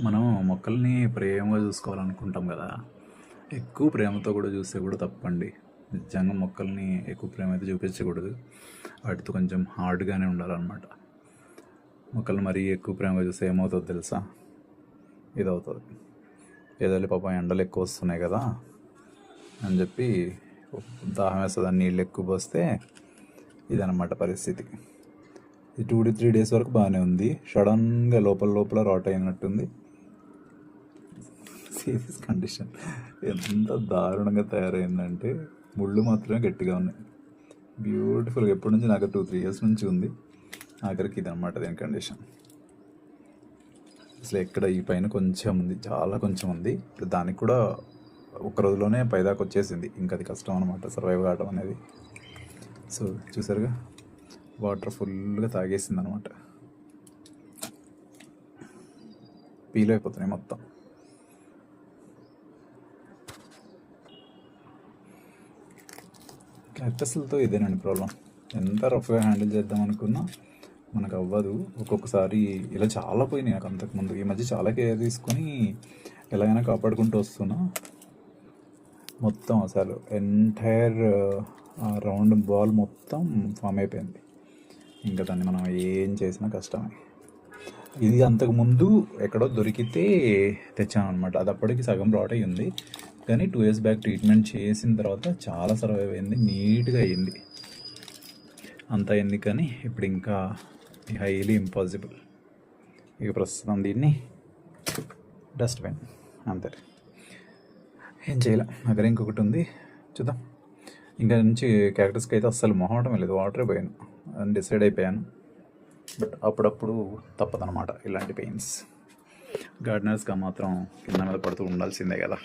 మనం మొక్కల్ని ప్రేమగా చూసుకోవాలనుకుంటాం కదా. ఎక్కువ ప్రేమతో కూడా చూస్తే కూడా తప్పండి. నిజంగా మొక్కల్ని ఎక్కువ ప్రేమ అయితే చూపించకూడదు. వాటితో కొంచెం హార్డ్గానే ఉండాలన్నమాట. మొక్కల్ని మరీ ఎక్కువ ప్రేమగా చూస్తే ఏమవుతుందో తెలుసా? ఇది అవుతుంది. ఏదో పాపం ఎండలు ఎక్కువ వస్తున్నాయి కదా అని చెప్పి దాహం వేస్తుంది, నీళ్ళు ఎక్కువ పోస్తే ఇదన్నమాట పరిస్థితి. ఈ 2 to 3 days వరకు బాగానే ఉంది. సడన్గా లోపల లోపల రాట్ అయినట్టుంది. Serious condition. ఎంత దారుణంగా తయారైందంటే ముళ్ళు మాత్రమే గట్టిగా ఉన్నాయి. బ్యూటిఫుల్గా ఎప్పటి నుంచి నాకు 2-3 years నుంచి ఉంది. ఆఖరికి ఇది అనమాట దీని కండిషన్. అసలు ఎక్కడ ఈ పైన కొంచెం ఉంది, చాలా కొంచెం ఉంది. ఇప్పుడు దానికి కూడా ఒక రోజులోనే పైదాకా వచ్చేసింది. ఇంకా అది కష్టం అనమాట సర్వైవ్ కావడం అనేది. సో చూసారుగా, వాటర్ ఫుల్గా తాగేసింది అనమాట. పీల్ అయిపోతున్నాయి మొత్తం. క్యాక్టస్లతో ఇదేనండి ప్రాబ్లం. ఎంత రఫ్గా హ్యాండిల్ చేద్దాం అనుకున్నా మనకు అవ్వదు. ఒక్కొక్కసారి ఇలా చాలా పోయినాయి నాకు అంతకుముందు. ఈ మధ్య చాలా కేర్ తీసుకొని ఎలాగైనా కాపాడుకుంటూ వస్తున్నా. మొత్తం అసలు ఎంటైర్ రౌండ్ బాల్ మొత్తం ఫామ్ అయిపోయింది. ఇంకా దాన్ని మనం ఏం చేసినా కష్టమే. ఇది అంతకుముందు ఎక్కడో దొరికితే తెచ్చాను అనమాట. అది అప్పటికి సగం రాట్ అయ్యి ఉంది. కానీ 2 years బ్యాక్ ట్రీట్మెంట్ చేసిన తర్వాత చాలా సర్వైవ్ అయింది, నీట్గా అయ్యింది. అంత అయింది. కానీ ఇప్పుడు ఇంకా హైలీ ఇంపాసిబుల్. ఇక ప్రస్తుతం దీన్ని డస్ట్బిన్ అంతే, ఏం చేయలేం. దగ్గర ఇంకొకటి ఉంది, చూద్దాం. ఇంకా నుంచి క్యాక్టస్కి అయితే అస్సలు మొహమాటం లేదు, వాటరే పోయాను అని డిసైడ్ అయిపోయాను. బట్ అప్పుడప్పుడు తప్పదనమాట ఇలాంటి పెయిన్స్. గార్డెనర్స్గా మాత్రం కింద మీద పడుతూ ఉండాల్సిందే కదా.